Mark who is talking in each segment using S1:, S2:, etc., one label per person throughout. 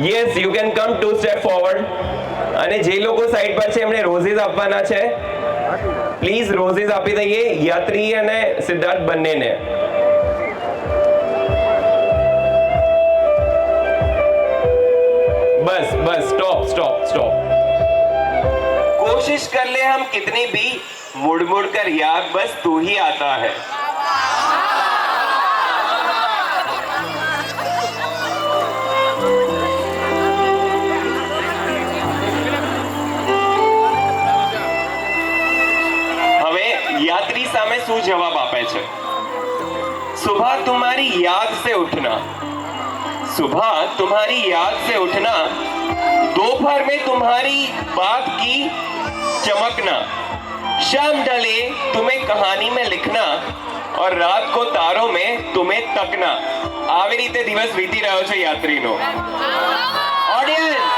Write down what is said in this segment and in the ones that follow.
S1: Yes you can come 2 step forward. અને જે લોકો સાઈડ પર છે એમણે રોઝીસ આપવાના છે. પ્લીઝ રોઝીસ આપી દઈએ યાત્રી અને સિદ્ધાર્થ બંનેને. बस बस स्टॉप स्टॉप स्टॉप. कोशिश कर ले हम कितनी भी, मुड़ मुड़ कर याद बस तू ही आता है. હવે યાત્રી સામે શું જવાબ આપે છે? सुबह तुम्हारी याद से उठना, सुबह तुम्हारी याद से उठना, दोपहर में तुम्हारी बात की चमकना, शाम ढले तुम्हें कहानी में लिखना और रात को तारों में तुम्हें तकना. આવી રીતે દિવસ વીતી રહ્યો છે યાત્રીનો. ઓડિયન્સ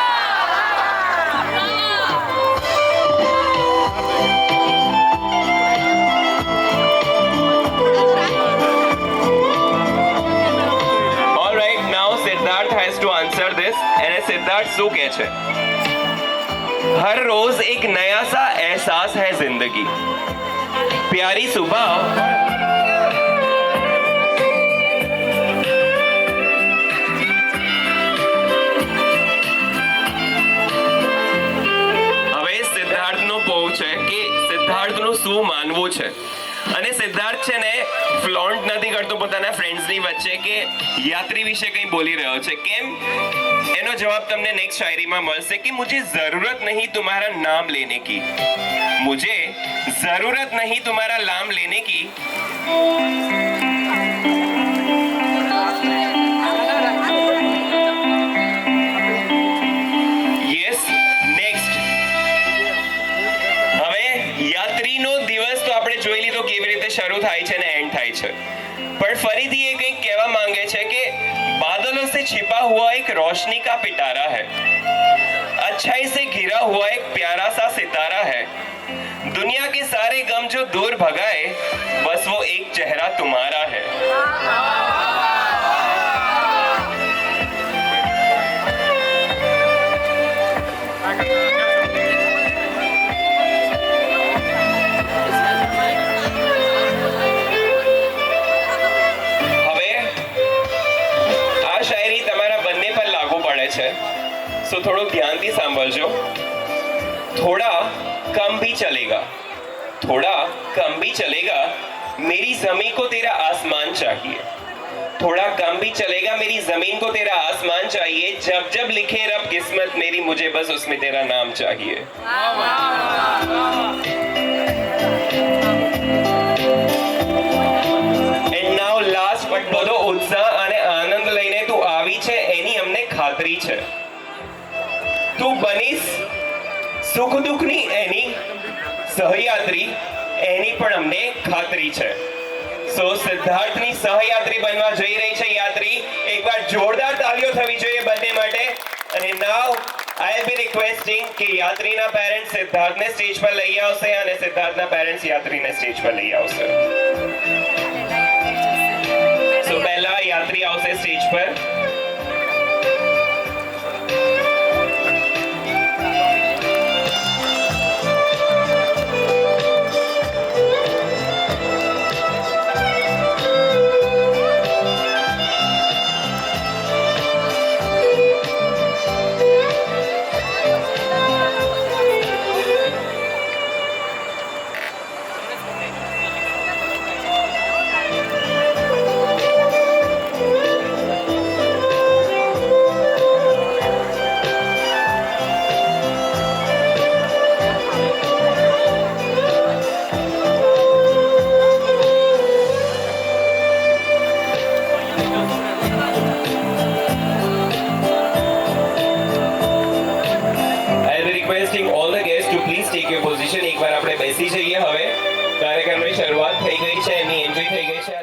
S1: सिद्धार्थ શું કહે છે? हर रोज एक नया सा एहसास है जिंदगी, प्यारी सुबह હવે સિદ્ધાર્થનો પોવ છે કે સિદ્ધાર્થનું શું માનવું છે. અને સિદ્ધાર્થ છે ને ફ્લોન્ટ નથી કરતો પોતાના ફ્રેન્ડ્સની વચ્ચે કે યાત્રી વિશે કંઈ બોલી રહ્યો છે. કેમ? એનો જવાબ તમને નેક્સ્ટ શાયરીમાં મળશે કે मुझे जरूरत नहीं तुम्हारा नाम लेने की, मुझे जरूरत नहीं तुम्हारा नाम लेने की. Yes next. હવે યાત્રીનો દિવસ તો આપણે જોઈ લીધો કેવી રીતે શરૂ થાય છે અને એન્ડ થાય છે. पर फरीदी ये कहीं कहवा मांगे छे कि बादलों से छिपा हुआ एक रोशनी का पिटारा है, अच्छाई से घिरा हुआ एक प्यारा सा सितारा है, दुनिया के सारे गम जो दूर भगाए बस वो एक चेहरा तुम्हारा है. तो थोड़ा ध्यान થી સાંભળજો. थोड़ा कम भी चलेगा, थोड़ा कम भी चलेगा, मेरी जमीन को तेरा आसमान चाहिए, थोड़ा कम भी चलेगा मेरी जमीन को तेरा आसमान चाहिए, जब जब लिखे रब किस्मत मेरी मुझे बस उसमें तेरा नाम चाहिए. એન્ડ નાઉ લાસ્ટ બટ બધો ઉત્સાહ અને આનંદ લઈને તું આવી છે એની અમને ખાતરી છે. તું બનીશ સુખ દુઃખની એની સહયાત્રી એની પણ અમને ખાતરી છે. સો સિદ્ધાર્થની સહયાત્રી બનવા જઈ રહી છે યાત્રી. એકવાર જોરદાર તાળીઓ થવી જોઈએ બંને માટે. અને નાઉ આઈ વિલ બી રિક્વેસ્ટિંગ કે યાત્રીના પેરેન્ટ્સ સિદ્ધાર્થને સ્ટેજ પર લઈ આવશે અને સિદ્ધાર્થના પેરેન્ટ્સ યાત્રીને સ્ટેજ પર લઈ આવશે. સો પહેલા યાત્રી આવશે સ્ટેજ પર. એકવાર આપણે બેસી જઈએ. હવે કાર્યક્રમની શરૂઆત થઈ ગઈ છે, એની એન્ટ્રી થઈ ગઈ છે.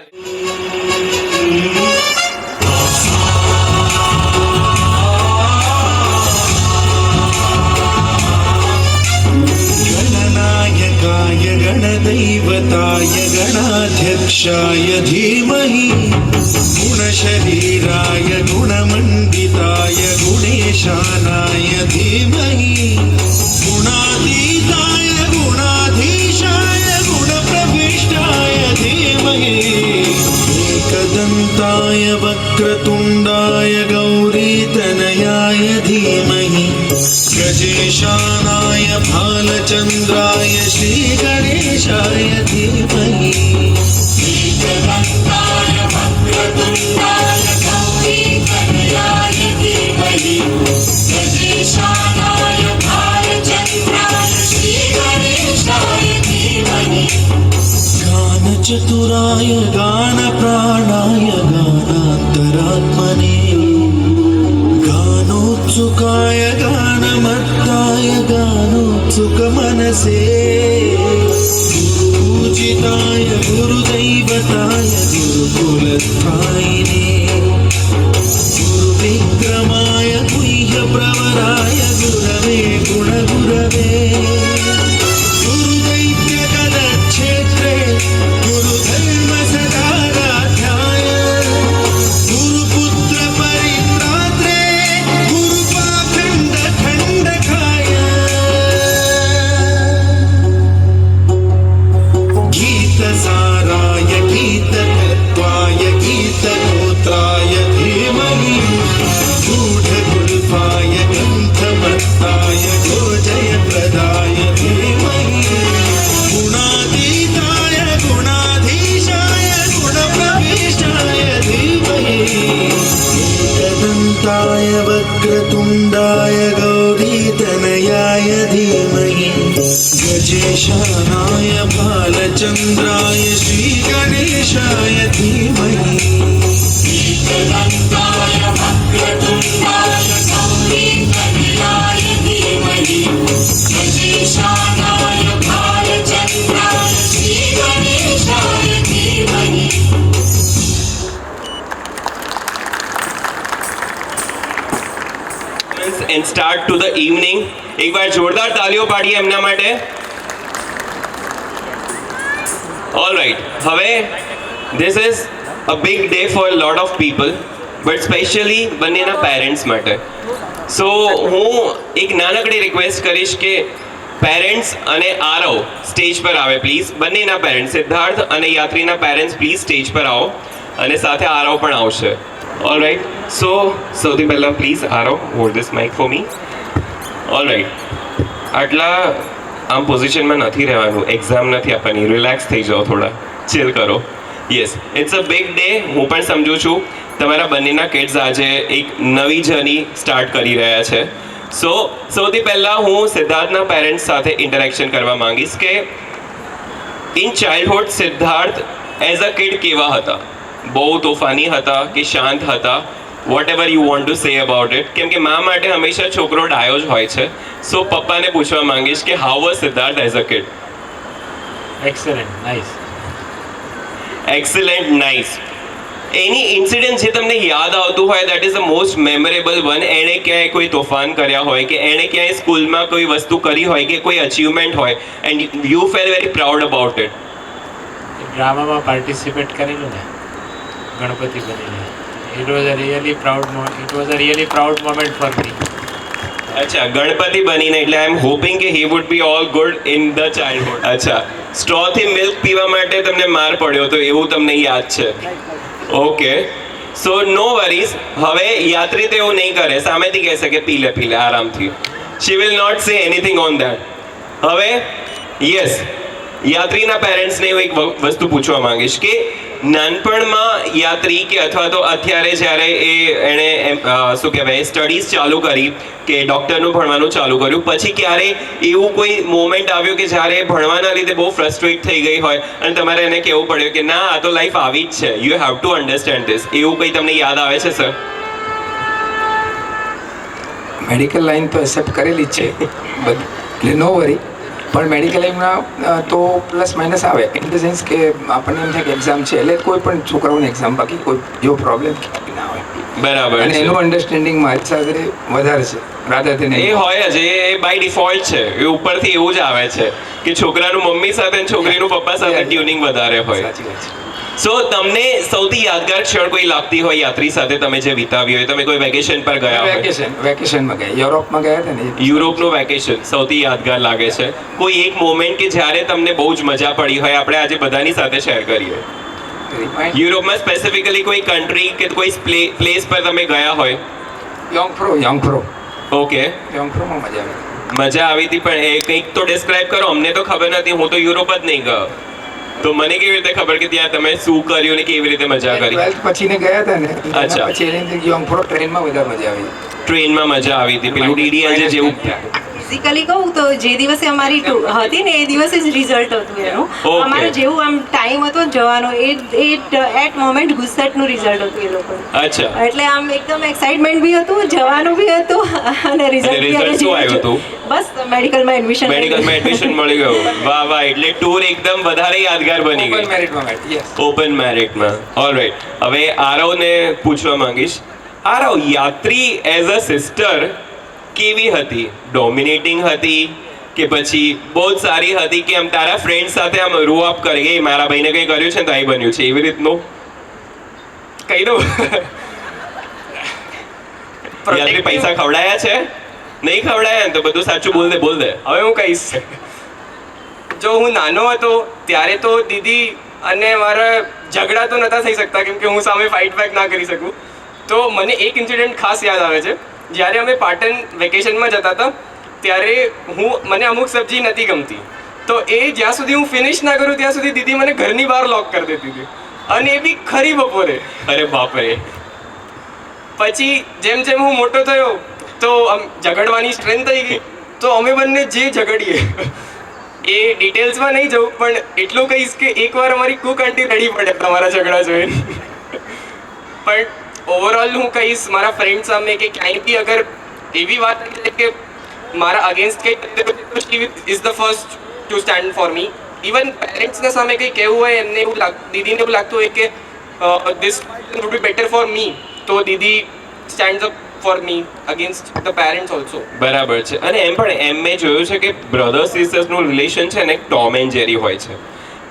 S2: गणनायकाय गणदैवताय गणाध्यक्षाय धीमहि गुणशरीराय गुणमण्डिताय गुणेश गजेशानाय धीमहि गुणातीताय गुणाधीशाय गुणप्रविष्टाय धीमहि एकदन्ताय वक्रतुण्डाय गौरीतनयाय धीमहि गजेशानाय भालचन्द्राय श्रीगणेशाय धीमहि
S3: एकदन्ताय वक्रतुण्डाय गौरीतनयाय धीमहि गजेशानाय भालचन्द्राय श्रीगणेशाय धीमहि
S2: गानचतुराय गानप्राणाय गानान्तरात्मने गानोत्सुकाय गानमत्ताय गानोत्सुकमनसे गुरुपूजिताय गुरुदैवताय गुरुकुलस्थायिने गुरुविक्रमाय गुह्यप्रवराय गुरवे गुणगुरवे गुरुदैत्यगदक्षेत्रे गुरुधर्मसदाराध्याय गुरुपुत्रपरित्रात्रे गुरुपाखण्डखण्डकाय गीतसाराय गीततत्त्वाय गीतगोत्राय धीमहि गूढगुल्फाय ग्रन्थमत्ताय गोजयप्रदाय धीमहि गुणातीताय गुणाधीशाय गुणप्रविष्टाय धीमहि एकदन्ताय वक्रतुण्डाय गौरीतनयाय धीमहि गजेशानाय भालचन्द्राय श्रीगणेशाय धीमहि
S3: एकदन्ताय वक्रतुण्डाय गौरीतनयाय धीमहि गजेशानाय भालचन्द्राय श्रीगणेशाय धीमहि
S1: and start to the evening. એક વાર જોરદાર તાલીઓ પાડીએ એમના માટે. All right. હવે this is a big day for a lot of people, but especially બંનેના પેરેન્ટ્સ માટે. સો હું એક નાનકડી રિક્વેસ્ટ કરીશ કે પેરેન્ટ્સ અને આરવ સ્ટેજ પર આવે પ્લીઝ. બંનેના પેરેન્ટ્સ સિદ્ધાર્થ અને યાત્રીના પેરેન્ટ્સ પ્લીઝ સ્ટેજ પર આવો અને સાથે આરવ પણ આવશે. All right. સો સૌથી પહેલાં please Aarav hold this mic for me. All right. આટલા આમ પોઝિશનમાં નથી રહેવાનું, એક્ઝામ નથી આપવાની, રિલેક્સ થઈ જાઓ, થોડા ચિલ કરો. Yes, it's a big day. હું પણ સમજુ છું તમારા બંનેના કિડ્સ આજે એક નવી જર્ની સ્ટાર્ટ કરી રહ્યા છે. સો સૌથી પહેલાં હું સિદ્ધાર્થના પેરેન્ટ્સ સાથે ઇન્ટરેક્શન કરવા માંગીશ કે in childhood Siddharth as a kid કેવા હતા? બહુ તોફાની હતા કે શાંત હતા? Whatever you want to say about it. કેમ કે મા માટે હંમેશા છોકરો ડાયો જ હોય છે. સો પપ્પાને પૂછવા માંગીશ કે how was Siddharth as a kid?
S4: Excellent, nice.
S1: Excellent, nice. Any incident જે તમને યાદ આવતું હોય that is the most memorable one. એણે ક્યાંય કોઈ તોફાન કર્યા હોય કે એણે ક્યાંય સ્કૂલમાં કોઈ વસ્તુ કરી હોય કે કોઈ અચીવમેન્ટ હોય and you feel very proud about it.
S4: ડ્રામામાં પાર્ટિસિપેટ કરેલું ને ગણપતિ બનીને. It was a really proud moment for me.
S1: અચ્છા, ગણપતિ બનીને. એટલે આઈ એમ હોપિંગ કે he would be all good in the childhood. અચ્છા, સ્ટ્રોથી મિલ્ક પીવા માટે તમને માર પડ્યો તો એવું તમને યાદ છે? ઓકે, સો નો વરીઝ. હવે યાત્રી તો એવું નહીં કરે, સામેથી કહેશે કે પી લે આરામથી. શી વિલ નોટ સે એનીથિંગ ઓન દેટ. હવે યસ, યાત્રીના પેરેન્ટ્સને હું એક વસ્તુ પૂછવા માંગીશ કે નાનપણમાં યાત્રી કે અથવા તો અત્યારે જ્યારે એણે શું કહેવાય સ્ટડીઝ ચાલુ કરી કે ડૉક્ટરનું ભણવાનું ચાલુ કર્યું, પછી ક્યારે એવું કોઈ મોમેન્ટ આવ્યું કે જ્યારે ભણવાના લીધે બહુ ફ્રસ્ટ્રેટ થઈ ગઈ હોય અને તમારે એને કહેવું પડ્યું કે ના, આ તો લાઈફ આવી જ છે, you have to understand this? એવું કંઈ તમને યાદ આવે છે સર?
S5: મેડિકલ લાઈન તો એક્સેપ્ટ કરેલી જ છે એટલે નો વરી. પણ મેડિકલ લાઈનમાં તો પ્લસ માઇનસ આવે ઇન ધ સેન્સ કે આપણને એમ થાય કે એક્ઝામ છે એટલે કોઈ પણ છોકરાઓને એક્ઝામ બાકી કોઈ એવો પ્રોબ્લેમ ના આવે.
S1: બરાબર.
S5: અને એનું અન્ડરસ્ટેન્ડિંગ મારી સાથે વધારે છે રાધા તેને
S1: એ હોય જ, એ બાય ડિફોલ્ટ છે. એ ઉપરથી એવું જ આવે છે કે છોકરાનું મમ્મી સાથે અને છોકરીનું પપ્પા સાથે ટ્યુનિંગ વધારે હોય.
S5: સાચી વાત છે.
S1: સો તમને સૌથી યાદગાર ક્ષણ કોઈ લાગતી હોય યાત્રી સાથે તમે જે વિતાવી હોય, તમે કોઈ વેકેશન પર ગયા હોય,
S5: વેકેશનમાં ગયા, યુરોપમાં ગયા હતા ને.
S1: યુરોપનું વેકેશન સૌથી યાદગાર લાગે છે? કોઈ એક મોમેન્ટ કે જ્યારે તમને બહુ જ મજા પડી હોય, આપણે આજે બધાની સાથે શેર કરીએ. યુરોપમાં સ્પેસિફિકલી કોઈ કન્ટ્રી કે કોઈ પ્લેસ પર તમે ગયા હોય?
S5: યોંગફ્રો
S1: ઓકે,
S5: યોંગફ્રોમાં મજા આવી.
S1: મજા આવી હતી, પણ એ કંઈક તો ડિસ્ક્રાઇબ કરો. અમને તો ખબર નથી, હું તો યુરોપ જ નહીં ગયો, તો મને કેવી રીતે ખબર કે ત્યાં તમે શું કર્યું ને કેવી રીતે મજા કરી?
S5: 12th પછી ને ગયા હતા ને,
S1: અચ્છા.
S5: પછી એની યોંગફ્રો ટ્રેનમાં વધારે મજા આવી.
S1: ટ્રેનમાં મજા આવી હતી, પેલું DDLJ જેવું.
S6: ફિઝિકલી કહું તો જે દિવસે અમારી હતી ને એ દિવસે જ રિઝલ્ટ હતું એનું.
S1: Okay.
S6: અમારે જેવું આમ ટાઈમ હતો ને જવાનો એ એટ મોમેન્ટ ગુજસેટનું રિઝલ્ટ હતું એ લોકોનું.
S1: અચ્છા,
S6: એટલે આમ એકદમ એક્સાઇટમેન્ટ બી હતું, જવાનું બી હતું અને રિઝલ્ટ બી
S1: result શું આવ્યું હતું?
S6: બસ મેડિકલમાં એડમિશન.
S1: મેડિકલમાં એડમિશન મળી ગયું. વાહ વાહ, એટલે ટૂર એકદમ વધારે યાદગાર બની
S5: ઓપન
S1: ગઈ.
S5: મેરિટમાં મેટ, યસ.
S1: ઓપન મેરિટમાં. ઓલરાઈટ, હવે આરવને પૂછવા માંગીશ. આરવ, યાત્રી એઝ અ સિસ્ટર કેવી હતી? ડોમિનેટિંગ હતી કે પછી બહુ જ સારી હતી કે આમ તારા ફ્રેન્ડ સાથે આમ રૂ અપ કરી ગઈ, મારા ભાઈને કંઈ કર્યું છે ને તો અહીં બન્યું છે, એવી રીતનું કહી દઉં? યાત્રી પૈસા ખવડાયા છે? નહીં ખવડાયા ને તો બધું સાચું બોલ દે, બોલ દે.
S7: હવે હું કહીશ, જો હું નાનો હતો ત્યારે તો દીદી અને મારા ઝઘડા તો નહોતા થઈ શકતા કેમ કે હું સામે ફાઇટ બેક ના કરી શકું. તો મને એક ઇન્સિડન્ટ ખાસ યાદ આવે છે. જ્યારે અમે પાટણ વેકેશનમાં જતા હતા ત્યારે મને અમુક સબ્જી નથી ગમતી, તો એ જ્યાં સુધી હું ફિનિશ ના કરું ત્યાં સુધી દીદી મને ઘરની બહાર લોક કરી દેતી હતી, અને એ બી ખરી બપોરે.
S1: અરે બાપરે.
S7: પછી જેમ જેમ હું મોટો થયો તો આમ ઝઘડવાની સ્ટ્રેન્થ થઈ ગઈ, તો અમે બંને જે ઝઘડીએ એ ડિટેલ્સમાં નહીં જવું, પણ એટલું કહીશ કે એકવાર અમારી કુક આંટી રડી પડે તમારા ઝઘડા જોઈને. પણ ઓવરઓલ હું કહીશ મારા ફ્રેન્ડ સામે કે ક્યાંય બી અગર એવી વાત આવી જાય કે મારા અગેન્સ્ટ કંઈ is the first to stand for me. Even પેરેન્ટ્સના સામે કંઈ કહેવું હોય, એમને એવું દીદીને એવું લાગતું હોય કે this would be better for me, તો દીદી stands up for me against the parents also.
S1: બરાબર છે. અને એમ પણ એમ મેં જોયું છે કે બ્રધર સિસ્ટર્સનું રિલેશન છે ને ટોમ એન્ડ જેરી હોય છે,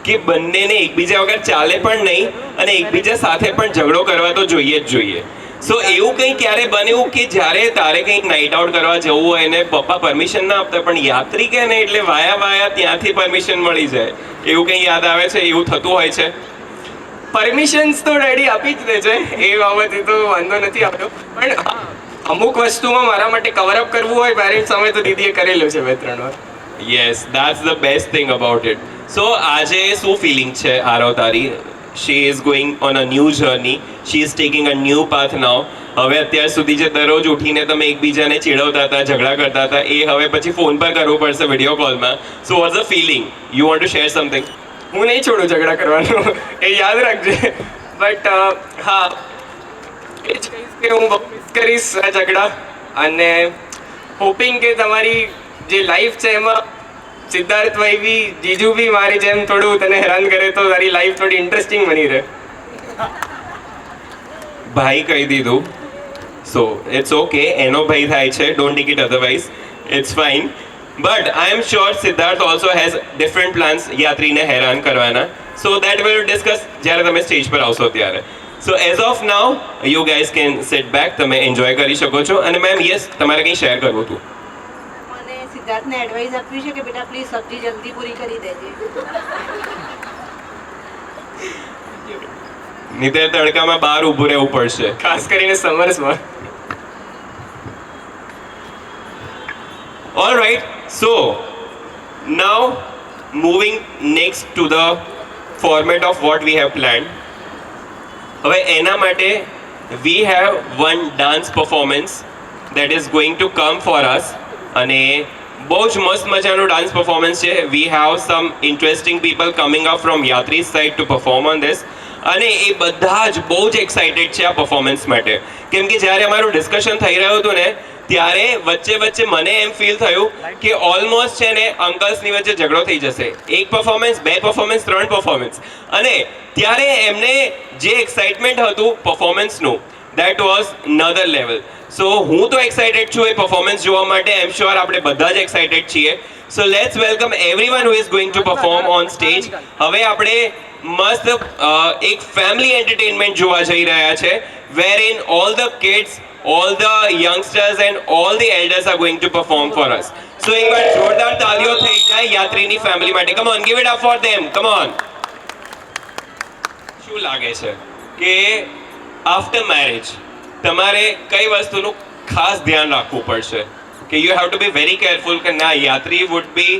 S1: કે બંનેને એકબીજા વગર ચાલે પણ નહીં અને એકબીજા સાથે પણ ઝઘડો કરવા તો જોઈએ જ જોઈએ. સો એવું કંઈ ક્યારે બન્યું કે જ્યારે તારે કંઈક નાઇટ આઉટ કરવા જવું હોય ને પપ્પા પરમિશન ના આપતા, પણ યાત્રી કે ને એટલે વાયા ત્યાંથી પરમિશન મળી જાય, એવું કંઈ યાદ આવે છે? એવું થતું હોય છે?
S7: પરમિશન્સ તો ડેડી આપી જ દે છે, એ બાબતે તો વાંધો નથી આવતો. પણ હા, અમુક વસ્તુમાં મારા માટે કવર અપ કરવું હોય પેરેન્ટ્સ સામે તો દીદીએ કરેલું છે 2-3 વાર.
S1: Yes, that's the best thing about it. So આજે શું ફિલિંગ છે આરવ તારી? She is going on a new journey, she is taking a new path now. હવે અત્યાર સુધી જે દરરોજ ઉઠીને તમે એકબીજાને ચીડવતા હતા, ઝઘડા કરતા હતા, એ હવે પછી ફોન પર કરવું પડશે, વિડીયો કોલમાં. So what's the feeling? You want to share something?
S7: હું નહીં છોડું ઝઘડા કરવાનું, એ યાદ રાખજે. બટ હા, એ જ કહીશ કે હું બહુ મિસ કરીશ આ ઝઘડા, અને હોપિંગ કે તમારી જે લાઈફ છે એમાં સિદ્ધાર્થભાઈ બી જીજુ બી મારી જેમ થોડું તને હેરાન કરે તો તારી લાઈફ થોડી ઇન્ટરેસ્ટિંગ બની રહે.
S1: ભાઈ કહી દીધું, સો ઇટ્સ ઓકે. એનો ભાઈ થાય છે, don't take it otherwise, it's fine. But I am sure Siddharth also has different plans યાત્રીને હેરાન કરવાના. સો દેટ વિલ ડિસ્કસ જ્યારે તમે સ્ટેજ પર આવશો ત્યારે. So as of now you guys can sit back, તમે એન્જોય કરી શકો છો. અને મેમ યસ, તમારે કંઈ શેર કરવું હતું?
S6: મને સિદ્ધાર્થને એડવાઇસ આપવી છે કે બેટા પ્લીઝ સબ્જી જલ્દી પૂરી કરી દેજે.
S1: નીતે તડકામાં બહાર ઊભું રહેવું પડશે.
S7: ખાસ કરીને સમર્સમાં.
S1: All right, so now moving next to the format of what we have planned. હવે એના માટે we have one dance performance that is going to come for us, અને બહુ જ મસ્ત મજાનું ડાન્સ પરફોર્મન્સ છે. we have some interesting people coming up from Yatri's side to perform on this, અને એ બધા જ બહુ જ એક્સાઇટેડ છે આ પરફોર્મન્સ માટે. કેમ કે જ્યારે અમારું ડિસ્કશન થઈ રહ્યું હતું ને ત્યારે વચ્ચે મને એમ ફીલ થયું કે ઓલમોસ્ટ છે ને અંકલ્સની વચ્ચે ઝઘડો થઈ જશે. 1 પરફોર્મન્સ, 2 પરફોર્મન્સ, 3 પરફોર્મન્સ, અને ત્યારે એમને જે એક્સાઇટમેન્ટ હતું પરફોર્મન્સનું, દેટ વોઝ નધર લેવલ. સો હું તો એક્સાઇટેડ છું એ પરફોર્મન્સ જોવા માટે. આઈ એમ શ્યોર આપણે બધા જ એક્સાઇટેડ છીએ. So let's welcome everyone who is going to perform on stage. હવે આપણે મસ્ત એક ફેમિલી એન્ટરટેનમેન્ટ જોવા જઈ રહ્યા છે, where in all the kids, all the youngsters and all the elders are going to perform for us. So એકવાર જોરદાર તાળીઓ થઈ જાય યાત્રીની ફેમિલી માટે. Come on, give it up for them. Come on. શું લાગે છે કે આફ્ટર મેરેજ તમારે કઈ વસ્તુનું ખાસ ધ્યાન રાખવું પડશે કે you have to be very careful કે ના Yatri would be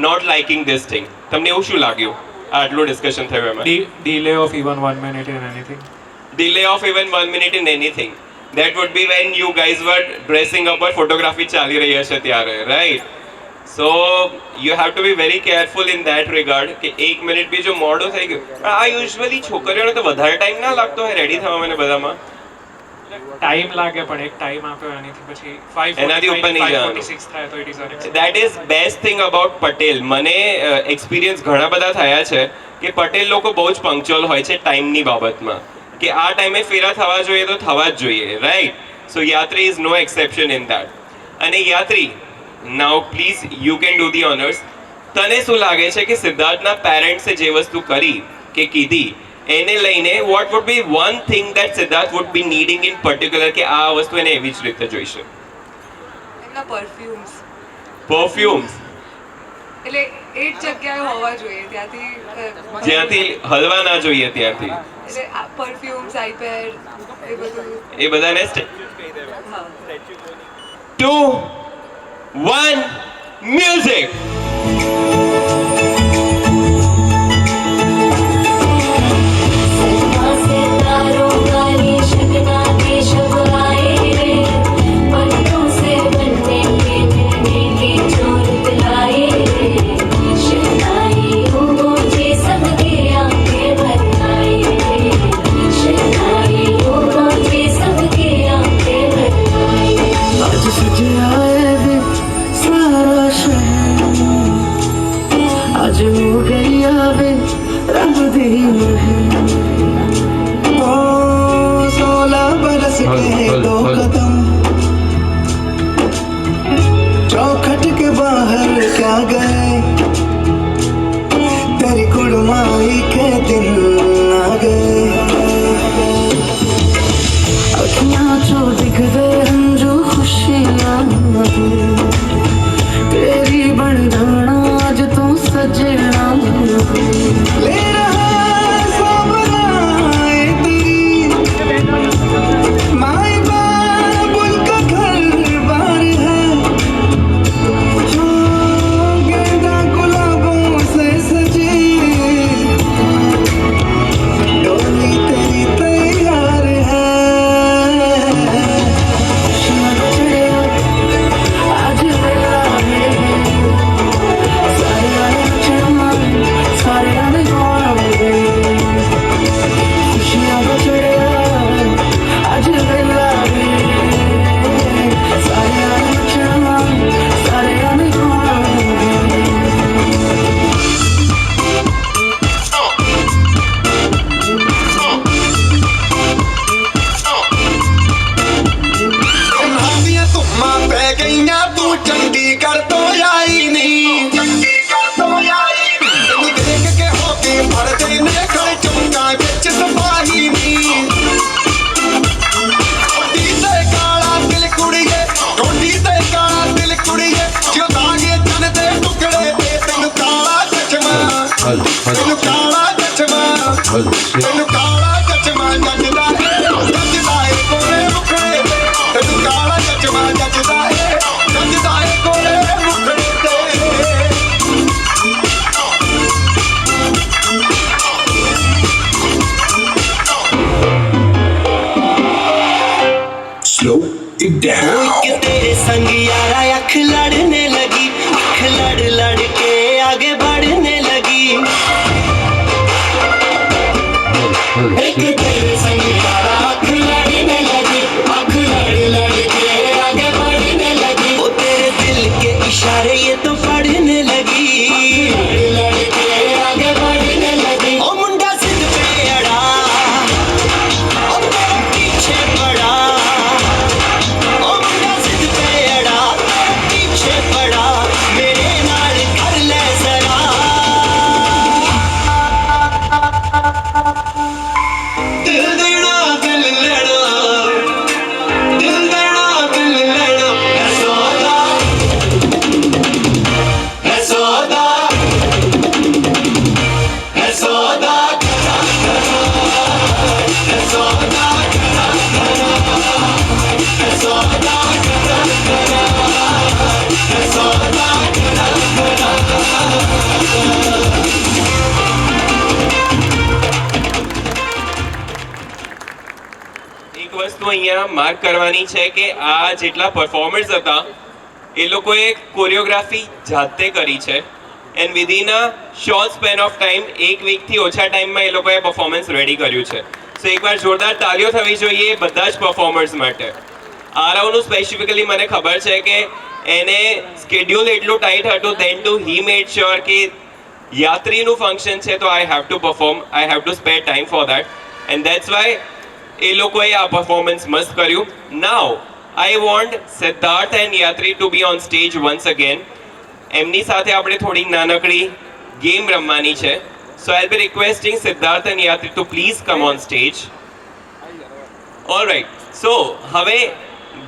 S1: not liking this thing? તમને એવું શું લાગ્યું આટલું ડિસ્કશન થયું એમાં?
S4: Delay of even 1 minute in anything.
S1: Delay of even 1 minute in anything. That would be when you guys were dressing up or photography ચાલી રહી હશે ત્યારે, right? So you have to be very careful in that regard કે 1 minute બી જો મોડું થઈ ગયું. આ યુઝ્યુઅલી છોકરીઓને તો વધારે ટાઈમ ના લાગતો હોય રેડી થવામાં ને બધામાં.
S4: ટાઈમ લાગે પણ એક ટાઈમ આપ્યો એનાથી પછી 5:45
S1: એનાથી ઉપર નહીં જવાનું.
S4: 5:46 થાય તો it is unacceptable.
S1: That is best thing about Patel. મને એક્સપિરિયન્સ ઘણા બધા થયા છે કે પટેલ લોકો બહુ જ પંક્ચ્યુઅલ હોય છે ટાઈમની બાબતમાં, કે આ ટાઈમે ફેરા થવા જોઈએ તો થવા જ જોઈએ, right? So Yatri is no exception in that. અને Yatri, now please you can do the honours. તને શું લાગે છે કે સિદ્ધાર્થના પેરેન્ટ્સે જે વસ્તુ કરી કે કીધી એને લઈને what would be one thing that Siddharth would be needing in particular કે આ વસ્તુ એને એવી જ રીતે જોઈશે?
S8: એમના પરફ્યુમ્સ,
S1: પરફ્યુમ્સ
S8: એટલે એ જ જગ્યાએ હોવા જોઈએ ત્યાંથી
S1: જ્યાંથી હલવા ના જોઈએ ત્યાંથી.
S8: એટલે પરફ્યુમ્સ, આઈપેડ, એ બધું.
S1: એ બધાને
S8: હા.
S1: 2 1 મ્યુઝિક.
S3: सितारों का ये शगना के शब आए रे, पन्नों से बनने के मिलने के चोर दिलाए रे, शहनाई हो जे सबके आंखें भर आए रे, शहनाई हो जे सबके आंखें भर आए रे।
S2: आज सज आए वे सारा शहर, आज हो गई आवे रंग दी महर। ओ 16 बरस के 2 कदम चौखट के बाहर क्या गए, तेरी कुड़माई के दिन आ गए। अखियाँ जो दिख गए जो खुशियाँ तेरी बंधना आज तू सजना ले रहा सामनाए तेरी माई बाबुल का घर बार है, जो गेंदा गुलाबों से सजी डोली तेरी तैयार है। आज मेरा सारे आने खुशियाँ बचड़े आज मेरा सारे आने सारे आने ਧੁੰਮਾਂ ਪੈ ਗਈਆਂ ਤੂੰ ਚੰਡੀਗੜ੍ਹ ਤੋਂ ਆਈ ਨਹੀਂ, ਤੈਨੂੰ ਦੇਖ ਕੇ ਹੋ ਕੇ ਫੜਦੇ ਨੇ ਖੜੇ ਚੌਂਕਾਂ ਵਿੱਚ ਸਿਪਾਹੀ ਨਹੀਂ। ਟੋਡੀ ਤੇ ਕਾਲਾ ਦਿਲ ਕੁੜੀਏ, ਟੋਡੀ ਤੇ ਕਾਲਾ ਦਿਲ ਕੁੜੀਏ, ਜੋ ਦਾਗੇ ਚੰਨ ਦੇ ਟੁਕੜੇ ਤੇ ਤੈਨੂੰ ਕਾਲਾ ਚਸ਼ਮਾ, ਤੈਨੂੰ ਕਾਲਾ ਚਸ਼ਮਾ, ਤੈਨੂੰ ਕਾਲਾ ਚਸ਼ਮਾ ਜੱਜਦਾ ਏ ਕੋਲੇ ਮੁਖੜੇ ਤੇ, ਤੈਨੂੰ ਕਾਲਾ ਚਸ਼ਮਾ ਜੱਜਦਾ ਏ ਕੋਲੇ ਮੁਖੜੇ ਤੇ। Slow it down.
S9: कि तेरे संग यारा अख लड़ने लगी, अख लड़ लड़ के आगे बढ़ने लगी। एक तेरे संग यारा अख लड़ने लगी, अख लड़ लड़ के आगे बढ़ने लगी। वो तेरे दिल के इशारे ये तो पढ़ने लगी, लड़ लड़ के आगे बढ़ने लगी। ओ मुंडा सिद्ध पे अड़ा, ओ तेरे पीछे पड़ा, ओ मुंडा सिद्ध पे अड़ा, पीछे पड़ा, मेरे नाल कर ले जरा।
S1: અહીંયા માર્ક કરવાની છે કે આ જેટલા પરફોર્મર્સ હતા એ લોકોએ કોરિયોગ્રાફી જાતે કરી છે and within a short span of time, એક વીકથી ઓછા ટાઈમમાં એ લોકોએ પરફોર્મન્સ રેડી કર્યું છે. સો એકવાર જોરદાર તાળીઓ થવી જોઈએ બધા જ પરફોર્મર્સ માટે. આરવનું સ્પેસિફિકલી મને ખબર છે કે એને સ્કેડ્યુલ એટલું ટાઈટ હતું, then too he made sure કે યાત્રીનું ફંક્શન છે તો I have to perform, I have to spare time for that and that's why એ લોકોએ આ પરફોર્મન્સ મસ્ત કર્યું. Now I want Siddharth and Yatri to be on stage once again. એમની સાથે આપણે થોડી નાનકડી ગેમ રમવાની છે. So I be requesting Siddharth and Yatri to please come on stage. Alright, so હવે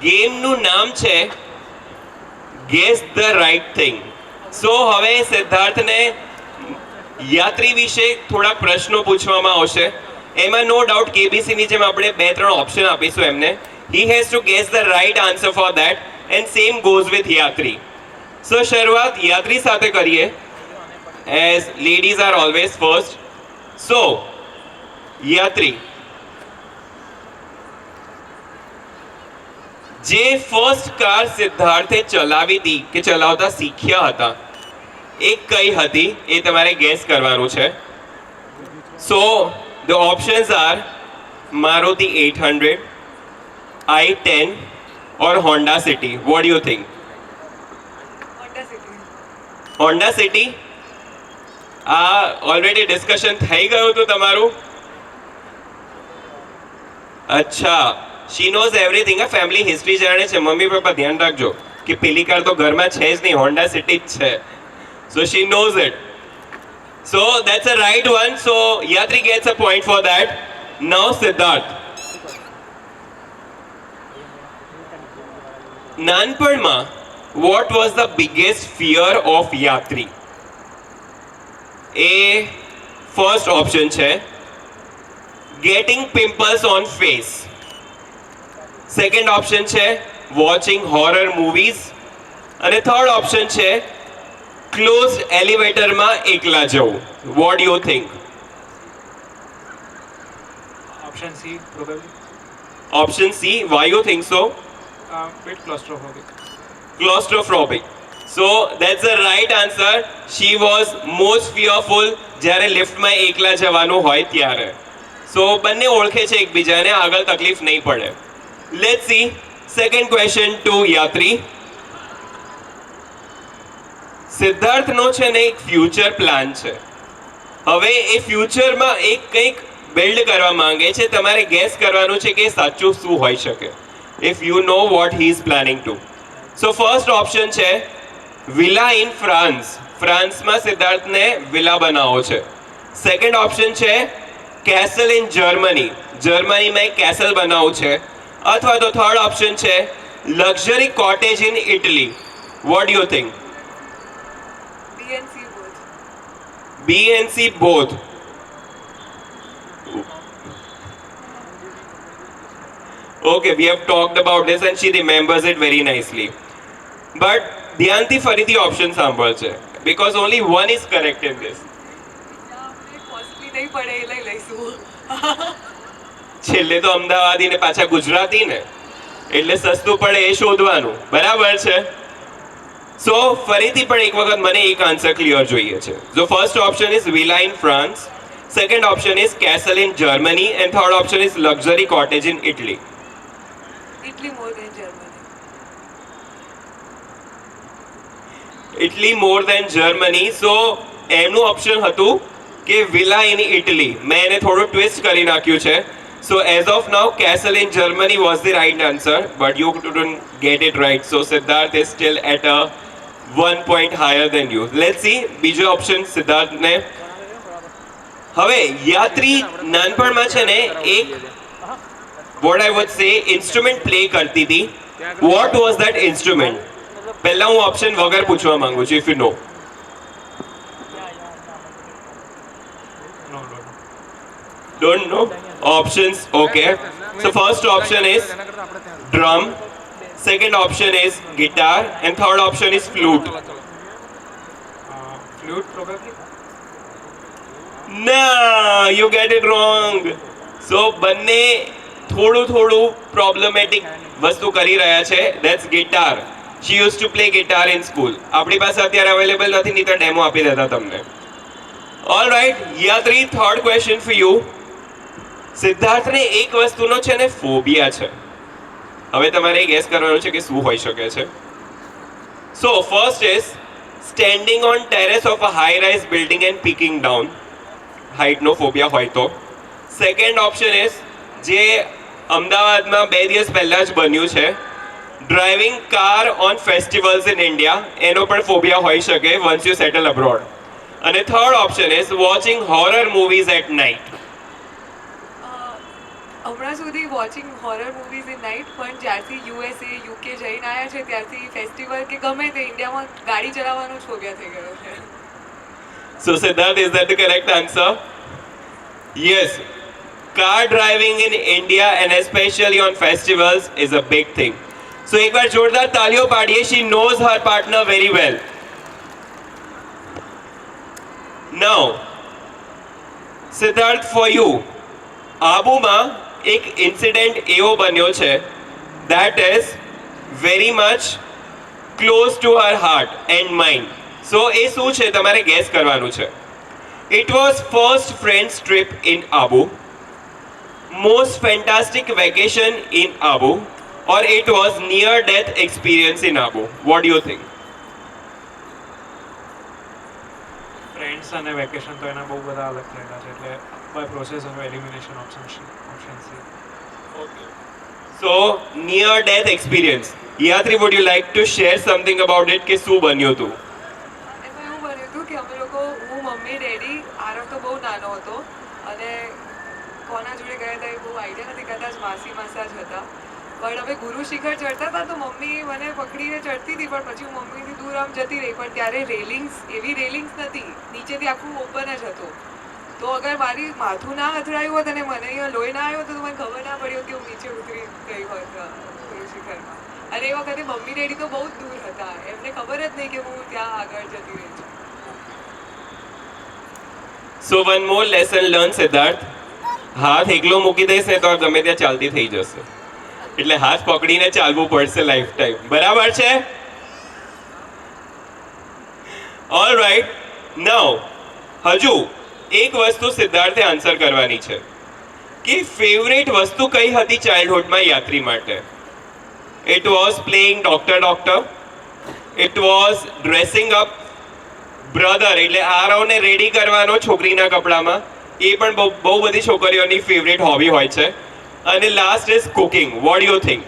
S1: ગેમનું નામ છે ગેસ ધ રાઇટ થિંગ. સો હવે સિદ્ધાર્થને યાત્રી વિશે થોડા પ્રશ્નો પૂછવામાં આવશે. એમાં નો ડાઉટ કેબીસીની જેમ આપણે 2-3 ઓપ્શન આપીશું એમને. He has to guess the right answer for that and same goes with Yatri. So શરૂઆત યાત્રી સાથે કરીએ, as ladies are always first. So Yatri, જે ફર્સ્ટ કાર સિદ્ધાર્થે ચલાવી હતી કે ચલાવતા શીખ્યા હતા એ કઈ હતી એ તમારે ગેસ કરવાનું છે. So the options are Maruti 800, i10 or Honda City. What do you think? Honda City? આ ઓલરેડી ડિસ્કશન થઈ ગયું હતું તમારું? અચ્છા, શી નોઝ એવરીથિંગ. આ ફેમિલી હિસ્ટ્રી જાણે છે. મમ્મી પપ્પા ધ્યાન રાખજો કે પેલી કાર તો ઘરમાં છે જ નહીં, હોન્ડા સિટી જ છે. So she knows it. So that's a right one. So Yatri gets a point for that. Now Siddharth, નાનપણમાં what was the biggest fear of Yatri? A first option છે getting pimples on face. Second option છે watching horror movies. અને third option છે closed એલિવેટરમાં એકલા જવું. What you think?
S4: Option C, probably.
S1: Option C. Why you think so?
S4: Bit claustrophobic.
S1: Claustrophobic. So that's the right answer. She was most fearful જ્યારે લિફ્ટમાં એકલા જવાનું હોય ત્યારે. સો બંને ઓળખે છે એકબીજાને, આગળ તકલીફ નહીં પડે. Let's see second question to Yatri. સિદ્ધાર્થનો છે ને એક ફ્યુચર પ્લાન છે. હવે એ ફ્યુચરમાં એક કંઈક બિલ્ડ કરવા માંગે છે. તમારે ગેસ કરવાનું છે કે સાચું શું હોઈ શકે if you know what he is planning to. So first option છે વિલા ઇન ફ્રાન્સ. ફ્રાન્સમાં સિદ્ધાર્થને વિલા બનાવો છે. સેકન્ડ ઓપ્શન છે કેસલ ઇન જર્મની. જર્મનીમાં એક કેસલ બનાવવું છે. અથવા તો થર્ડ ઓપ્શન છે luxury cottage in Italy. Vote you think? B and C both. Okay, we have talked about this and she remembers it very nicely. But ધ્યાનથી ફરીથી ઓપ્શન સાંભળશે because only one is correct in this.
S8: નહીં પડે એ લઈ લઈશું.
S1: છેલ્લે તો અમદાવાદી ને પાછા ગુજરાતી ને એટલે સસ્તું પડે એ શોધવાનું. બરાબર છે? સો ફરીથી પણ એક વખત મને એક આન્સર ક્લિયર જોઈએ છે. So first option is villa in France, second option is castle in Germany and third option is luxury cottage in Italy.
S8: Italy more than Germany.
S1: Italy more than Germany. So એનું option હતું કે villa in Italy. મેં એને થોડું twist કરી નાખ્યું છે. So as of now castle in Germany was the right answer but you didn't get it right. So Siddharth is still at a 1 point higher than you. Let's see બીજો option સિદ્ધાર્થને. હવે યાત્રી નાનપણમાં છે ને એક what I would say instrument play કરતી હતી. What was that instrument? પહેલા હું ઓપ્શન વગર પૂછવા માંગુ છું if you know.
S4: No.
S1: Don't know? Options, okay. So first option is drum, second option is guitar and third option is flute.
S4: Flute, probably.
S1: Nah, you get it wrong. So બંને થોડું problematic વસ્તુ કરી રહ્યા છે, that's guitar. She use to play guitar in school. આપણી પાસે અત્યારે available નથી, નહીં તો ડેમો આપી દેતા તમને. ઓલ રાઈટ યાત્રી, થર્ડ ક્વેશ્ચન ફોર યુ. સિદ્ધાર્થને એક વસ્તુનો છે ને ફોબિયા છે. હવે તમારે ગેસ કરવાનું છે કે શું હોઈ શકે છે. So first is standing on terrace of a high rise building and peeking down. હાઇટનો ફોબિયા હોય તો. સેકન્ડ ઓપ્શન ઇઝ જે અમદાવાદમાં 2 દિવસ પહેલા જ બન્યું છે, driving car on festivals in India. એનો પણ ફોબિયા હોઈ શકે વન્સ યુ સેટલ અબ્રોડ. અને third option is watching horror movies at night.
S8: હમણાં સુધી watching horror movies in night, પણ જ્યારથી યુએસએ યુકે જઈને આવ્યા છે ત્યારથી ફેસ્ટિવલ કે ગમે તે ઇન્ડિયામાં ગાડી ચલાવવાનો જ ફોબિયા થઈ ગયો છે.
S1: So Siddharth, is that the correct answer? Yes. Car driving in India and especially on festivals is a big thing. So एक बार जोरदार तालियों पाड़िए. She knows her partner very well. Now, Siddharth, for you, આબુમાં એક incident એવો બન્યો છે that is very much close to her heart and mind. So એ શું છે તમારે ગેસ કરવાનું છે. It was first friends trip in Abu, most fantastic vacation in Abu, or it was near death experience in Abu. What do you think?
S4: Friends અને vacation તો એના બહુ બધા અલગ થયેલા છે, એટલે by process of elimination option C.
S1: So near death experience. Yatri, would you like to share something about it કે શું બન્યું હતું?
S8: એમાં એવું બન્યું હતું કે અમે લોકો, હું, મમ્મી, ડેડી, આરવ તો બહુ નાનો હતો અને કોના જોડે ગયા હતા એ બહુ આઈડિયા નથી, કદાચ માસા જ હતા. પણ અમે ગુરુ શિખર ચડતા હતા તો મમ્મી મને પકડીને ચડતી હતી, પણ પછી હું મમ્મીથી દૂર આમ જતી રહી. પણ ત્યારે એવી રેલિંગ્સ નથી, નીચેથી આખું ઓપન જ હતું. તો અગર મારી માથું ના અથડાયું હોત અને મને અહીંયા લોહી ના આવ્યો તો મને ખબર ના પડી હોત કે હું નીચે ઉતરી ગઈ હોત ગુરુ શિખરમાં. અને એ વખતે મમ્મી ડેડી તો બહુ જ દૂર હતા, એમને ખબર જ નહીં કે હું ત્યાં આગળ જતી રહી છું.
S1: So one more lesson learned, Siddharth. હાથ એકલો મૂકી દઈશ ને તો ગમે ત્યાં ચાલતી થઈ જશે, એટલે હાથ પકડીને ચાલવું પડશે લાઈફ ટાઈમ. બરાબર છે? All right. નાઉ હજુ એક વસ્તુ સિદ્ધાર્થે આન્સર કરવાની છે કે ફેવરેટ વસ્તુ કઈ હતી ચાઇલ્ડહુડમાં યાત્રી માટે. It was playing doctor. It was dressing up brother, એટલે આરવને રેડી કરવાનો છોકરીના કપડામાં. એ પણ બહુ બધી છોકરીઓની ફેવરેટ હોબી હોય છે. અને last is cooking. What do you think?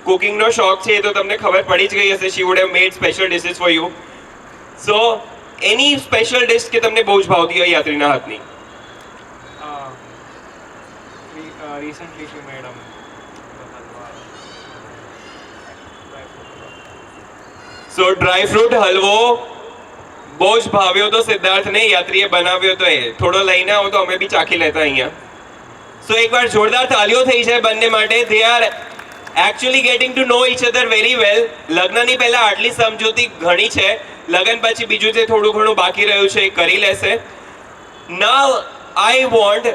S1: કુકિંગનો શોખ છે એ તો તમને ખબર પડી જ ગઈ હશે. She would have made special dishes for you. So એની સ્પેશિયલ ડિશ કે તમને બહુ જ ભાવતી હોય યાત્રીના હાથની?
S4: Recently she made
S1: so dry fruit halwa બહુ જ ભાવ્યો તો સિદ્ધાર્થને. યાત્રીએ બનાવ્યો તો એ થોડો લઈને આવો તો અમે બી ચાખી લેતા અહીંયા. સો એકવાર જોરદાર તાલીઓ થઈ જાય બંને માટે. They are actually getting to know each other very well. લગ્નની પહેલા આટલી સમજૂતી ઘણી છે, લગ્ન પછી બીજું જે થોડું ઘણું બાકી રહ્યું છે એ કરી લેશે. Now I want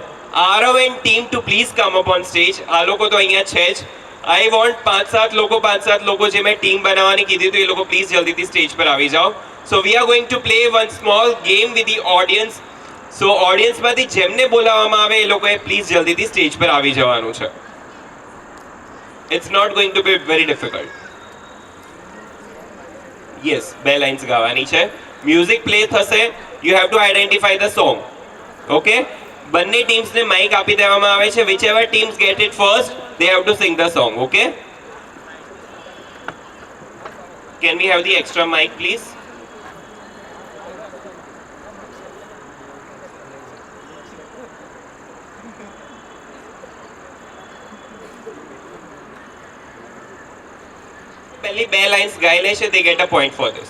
S1: Aarav and team to please come up on stage. આ લોકો તો અહીંયા છે જ. આઈ વોન્ટ 5-7 લોકો જે મેં ટીમ બનાવવાની કીધી હતું એ લોકો પ્લીઝ જલ્દીથી સ્ટેજ પર આવી જાઓ. So we are going to play one small game with the audience. So ઓડિયન્સમાંથી જેમને બોલાવવામાં આવે એ લોકોએ પ્લીઝ જલ્દીથી સ્ટેજ પર આવી જવાનું છે. It's not going to be very difficult. Yes, 2 lines ગાવાની છે. મ્યુઝિક પ્લે થશે. You have to identify the song. Okay? બંને ટીમ્સને માઇક આપી દેવામાં આવે છે. Whichever teams get it first, they have to sing the song. Okay? Can we have the extra mic please? પહેલી 2 લાઇન્સ ગાઈ લેશે, they get a point for this.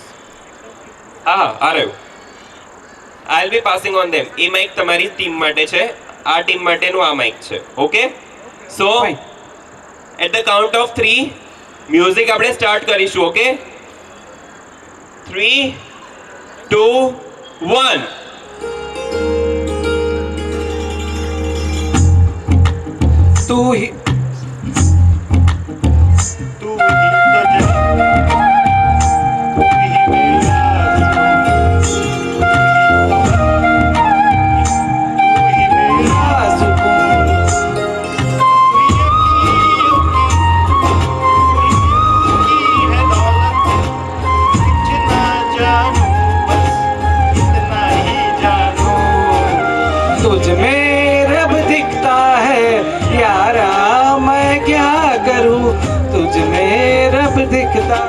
S1: આ રહ્યું. I'll be passing on them. એ mic તમારી team માટે છે, આ ટીમ માટેનું આ માઇક છે. Okay? So at the count of 3 music આપણે સ્ટાર્ટ કરીશું. ઓકે? 3, 2, 1.
S5: तू ही
S9: तू ही तो जग तू ही मेरा सुकून तू ही है दौलत जितना जानू बस इतना ही जानू
S5: तुझ में रब दिखता है यारा मैं क्या करूं तुझ में रब दिखता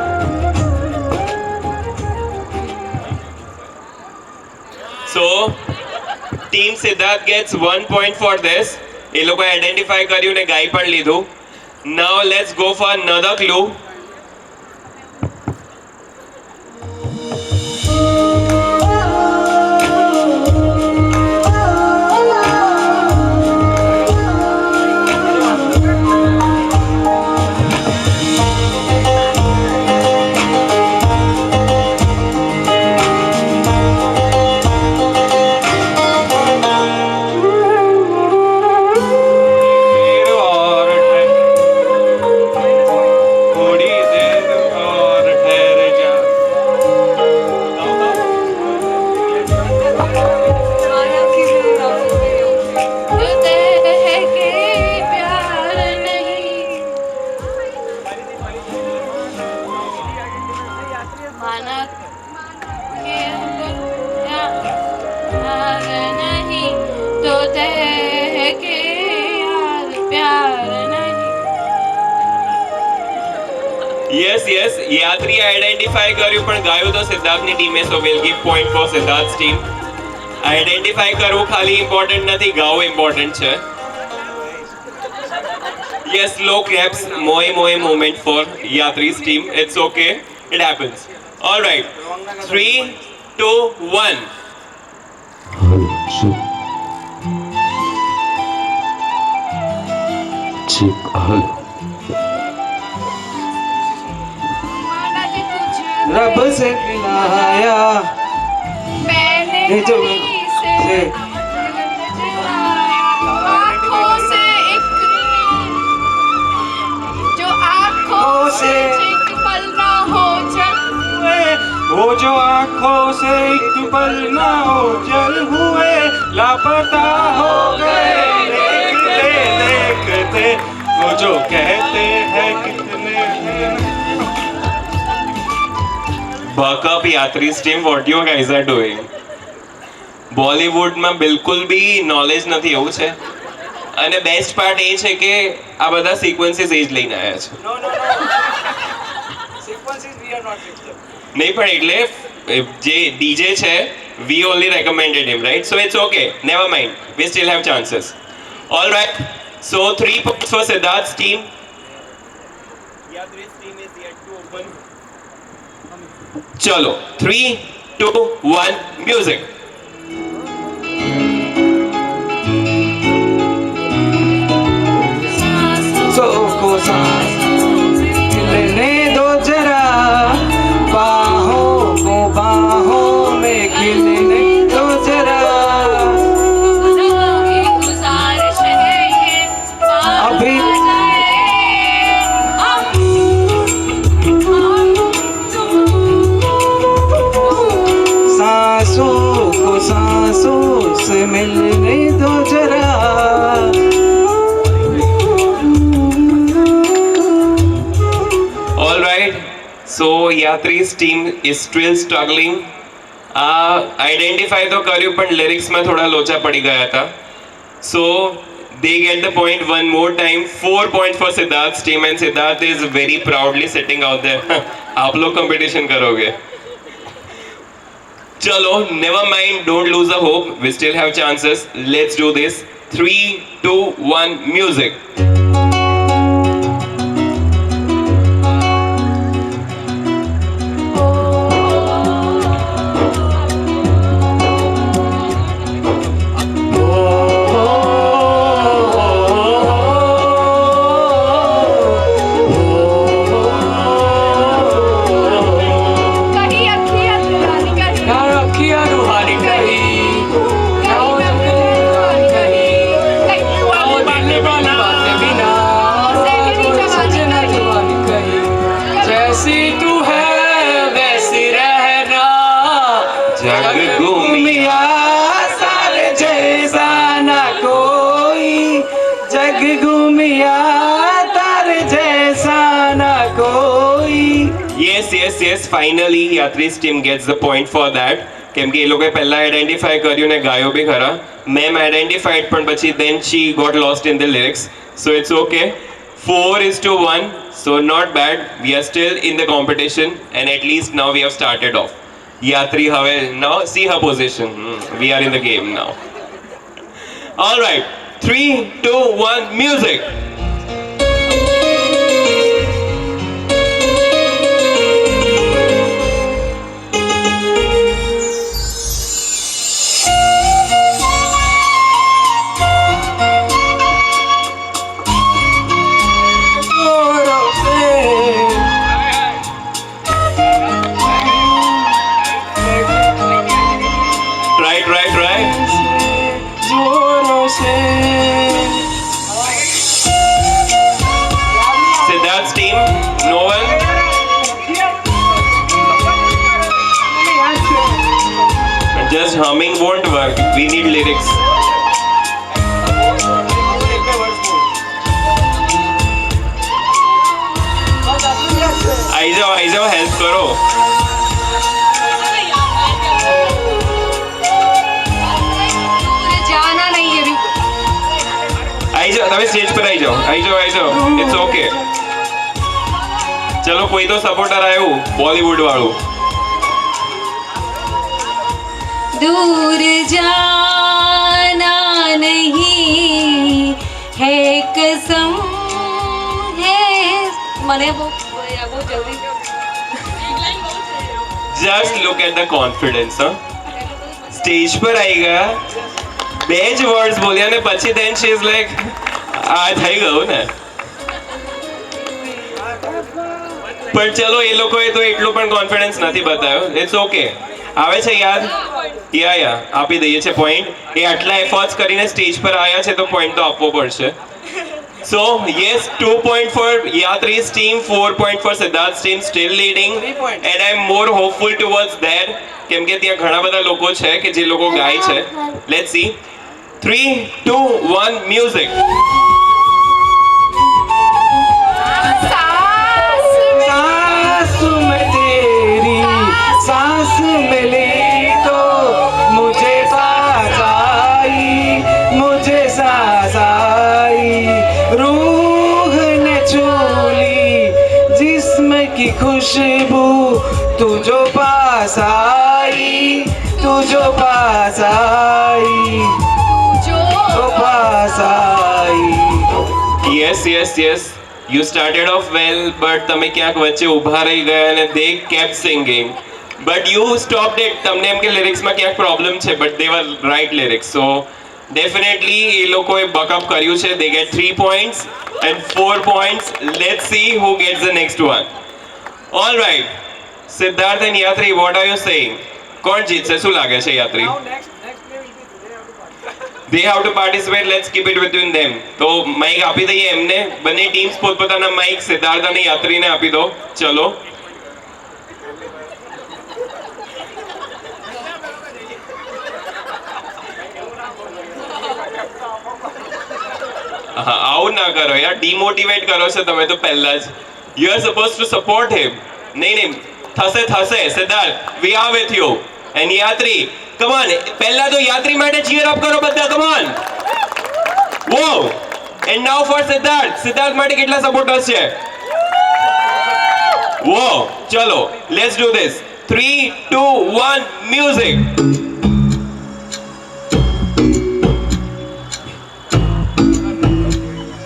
S1: So, team Siddharth gets 1 point for this. એ લોકોએ આઈડેન્ટિફાઈ કર્યું ને ગાઈ પણ લીધું. Now let's go for another clue.
S9: और थोड़ी देर और ठहर जा
S8: माया की राहों में
S3: प्यार नहीं माना के प्यार नहीं तो तह के यार प्यार नहीं
S1: યસ યાત્રી આઈડેન્ટિફાઈ કર્યું પણ ગાયું તો સિદ્ધાર્થની ટીમે, so will give point for Siddharth team. Identify કરવું ખાલી ઇમ્પોર્ટન્ટ નથી, ગાવું ઇમ્પોર્ટન્ટ છે. યસ લો ક્લેપ્સ મોય moment for Yatri's team. It's okay, it happens. Alright, 3 2 1.
S3: माना कि कुछ
S5: रब से मिलाया
S3: मैंने
S5: ये जो
S3: कहीं से
S5: से-
S3: आँखों से एक जो आँखों से एक पल ना हो जाए
S9: वो जो आंखों से एक पल ना हो जल हुए लापता हो गए देखते वो जो कहते हैं कितने
S1: Buck up યાત્રી's team, what you guys are doing. બોલિવૂડમાં બિલકુલ બી નોલેજ નથી એવું છે. અને બેસ્ટ પાર્ટ એ છે કે આ બધા સિક્વન્સીસ એ જ લઈને આવ્યા છે. નહીં પણ એટલે જે ડીજે છે we only recommended him, right? So it's okay, never mind, we still have chances. All right, so 3 points for Siddharth's team. Yatri's team is yet to open. चलो 3 2 1 म्यूजिक.
S5: सो को सांस लेने दो जरा बाहों को बाहों में खिलने दो जरा
S3: गुजारिश है ये
S5: अभी सांसों को सांसों से मिलने दो जरा
S1: All right. So Yatri's team is still struggling. Identify તો કર્યું પણ લિરિક્સમાં થોડા લોચા પડી ગયા હતા. So they get the point one more time. 4 points for Siddharth's team and Siddharth is very proudly sitting out there. आप लोग कंपटीशन करोगे. चलो, never mind, don't lose the hope. We still have chances. Let's do this. 3 2 1 music.
S3: कहीं अखियाँ रुहानी कहीं
S5: यार अखियाँ रूहानी कहीं
S3: कहीं मैं रुहानी कहीं कहीं
S5: और दिल वाली बातें भी
S1: yes finally Yatri's team gets the point for that, કેમ કે એ લોકોએ પહેલા આઈડેન્ટિફાય કર્યું ને ગાયો બી ખરા. મેમ આઈડેન્ટિફાઈડ પણ પછી then she got lost in the lyrics, so it's okay. 4-1, so not bad. We are still in the competition and at least now we have started off. Yatri have now see her position. We are in the game now. All right, 3, 2, 1, music. Siddharth's team, no one. Just humming won't work. We need lyrics. आई जाओ help करो.
S6: जाना नहीं है अभी.
S1: आई जाओ, તમે stage પર આવી જાઓ. It's okay. ચલો કોઈ તો સપોર્ટર આવ્યું બોલીવુડ વાળું.
S3: दूर जाना नहीं है कसम है.
S6: મને બહુ જલ્દી
S1: just look at the confidence. Stage પર આવી ગયા, બે જ વર્ડ્સ બોલ્યા ને પછી દેન શી ઇઝ લાઈક આ થઈ ગયું ને. પણ ચલો એ લોકોએ તો એટલું પણ કોન્ફિડન્સ નથી બતાવ્યો. It's okay. આવે છે યાદ? યા આપી દઈએ છે પોઈન્ટ. એ આટલા એફર્ટ્સ કરીને સ્ટેજ પર આવ્યા છે તો પોઈન્ટ તો આપવો પડશે. So yes, 2 point for Yatri's team, 4 point for Siddharth's team, still leading. And I'm more hopeful towards that. કેમ કે ત્યાં ઘણા બધા લોકો છે કે જે લોકો ગાય છે. Let's see. 3, 2, 1, music.
S5: सांस में तेरी सांस मिली तो मुझे सांस आई, मुझे सांस आई. रूह ने चोली जिस्म की खुशबू तू जो पास आई, तू जो पास आई, जो पास आई.
S1: Yes. You started off well, but તમે ક્યાંક વચ્ચે ઊભા રહી ગયા અને they kept singing. But you stopped it. તમને એમ કે લિરિક્સમાં ક્યાંક પ્રોબ્લેમ છે, but they were right lyrics. So definitely એ લોકોએ બકઅપ કર્યું છે. They get 3 points and 4 points. Let's see who gets the next one. All right. Siddharth and Yatri, what are you saying? કોણ જીતશે? શું લાગે છે યાત્રી? They have to participate. Let's keep it between them. તો માઇક આપી દઈએ એમને. બંને ટીમ્સ પોતપોતાના માઇક સિદ્ધાર્થ અને યાત્રીને આપી દો. ચલો. હા, આવું ના કરો યાર. ડિમોટિવેટ કરો છો તમે તો પહેલા જ. You are suppose to support him. નહીં થશે. Siddharth, we are with you. And Yatri, come on. પહેલા તો યાત્રી માટે ચીયર અપ કરો બધા. Come on. Whoa. And now for Siddharth માટે કેટલા સપોર્ટર્સ છે? વો. ચલો, લેટ્સ ડુ ધીસ. 3, 2, 1, મ્યુઝિક.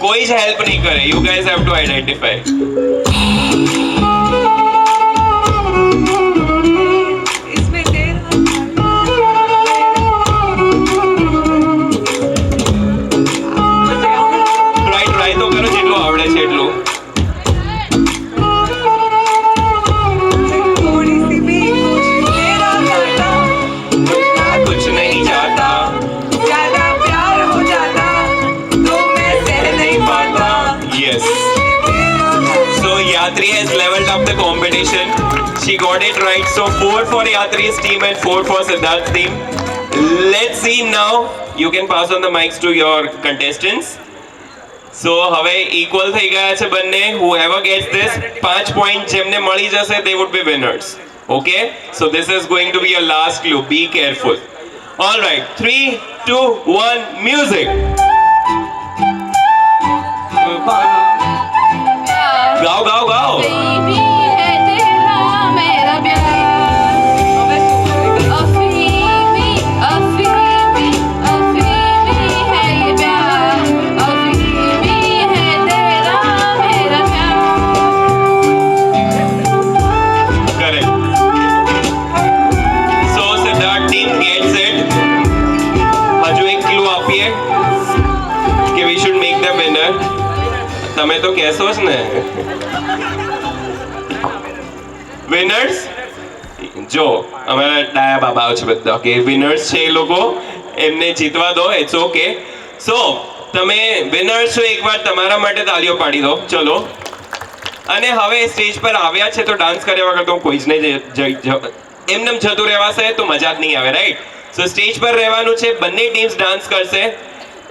S1: કોઈ જ હેલ્પ નહીં કરે. You guys have to identify.
S8: इसमें तेरा
S1: ટ્રાય તો કરો જેટલું આવડે છે એટલું.
S8: थोड़ी सी भी तेरा जाता
S1: कुछ नहीं जाता,
S8: ज्यादा प्यार हो जाता तो मैं सह नहीं पाता.
S1: yes. So Yatri has leveled up the competition. She got it right. So 4 for Yatri's team and 4 for Siddharth's team. Let's see now. You can pass on the mics to your contestants. સો હવે equal થઈ ગયા છે બંને. whoever gets this 5 point જેમને મળી જશે they would be winners. Okay, so this is going to be your last clue. Be careful. All right, 3 2 1 music. गाओ गाओ गाओ. તમે તો કહેશો જ ને વિનર્સ. જો અમારા ડાયા બાબાઓ છે બધા કે વિનર્સ છે એ લોકો, એમને જીતવા દો. It's okay. સો તમે વિનર્સ છો, એકવાર તમારા માટે તાળીઓ પાડી દો. ચલો. અને હવે સ્ટેજ પર આવ્યા છે તો ડાન્સ કર્યા વગર તો કોઈ જ નહીં એમને જતું રહેવાશે તો મજા જ નહીં આવે, રાઈટ? સો સ્ટેજ પર રહેવાનું છે. બંને ટીમ્સ ડાન્સ કરશે.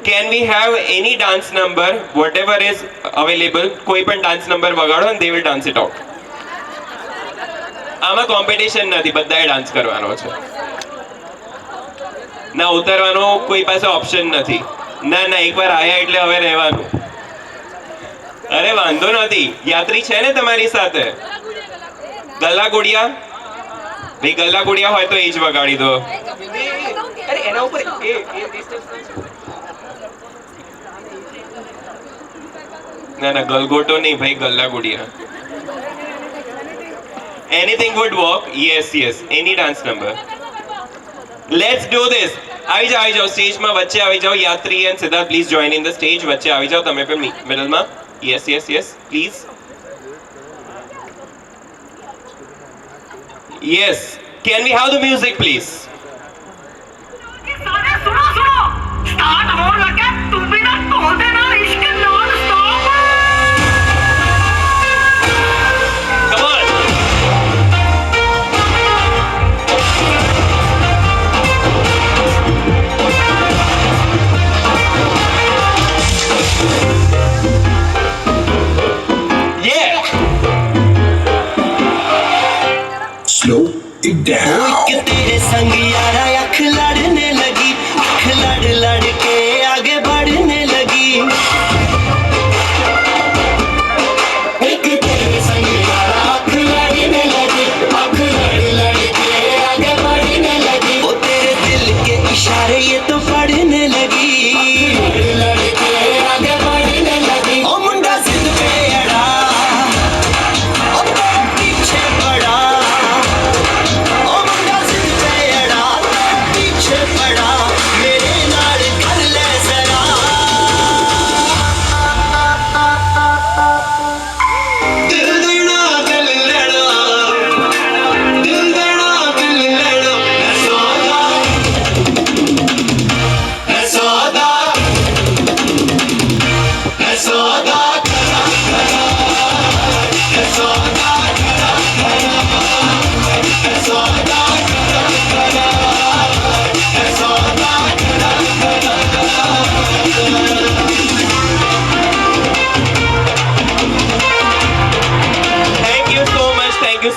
S1: Can we have any dance number, whatever is available? કોઈ પણ ડાન્સ નંબર વગાડો and they will dance it out. આમાં કોમ્પિટિશન નથી, બધાએ ડાન્સ કરવાનો છે. ના ઉતરવાનો કોઈ પાસે ઓપ્શન નથી. ના ના એકવાર આયા એટલે હવે રહેવાનું. અરે વાંધો નથી, યાત્રી છે ને તમારી સાથે? ગલ્લા ગુડિયા ભાઈ, ગલ્લા ગુડિયા હોય તો એ જ વગાડી દો.
S7: અરે એના ઉપર
S1: ના ના ગલગોટો નહીં ભાઈ, ગલ્લા ગુડિયા. Anything would work. Yes yes, any dance number. Let's do this. આવી જાઓ સ્ટેજમાં વચ્ચે આવી જાઓ. Yatri and Siddharth please join in the stage. વચ્ચે આવી જાઓ તમે પણ મિડલમાં. Yes yes yes please. Yes, can we have the music please?
S2: Slow it down.
S9: कि तेरे संग यारा अख लड़ने लगी, अख लड़ लड़ के आगे बढ़ने लगी. एक तेरे संग यारा अख लड़ने लगी, अख लड़ लड़ के आगे बढ़ने लगी. वो तेरे दिल के इशारे ये तो पढ़ने लगी, लड़ लड़ के आगे बढ़ने लगी. ओ मुंडा जिद पे अड़ा, ओ तेरे पीछे पड़ा.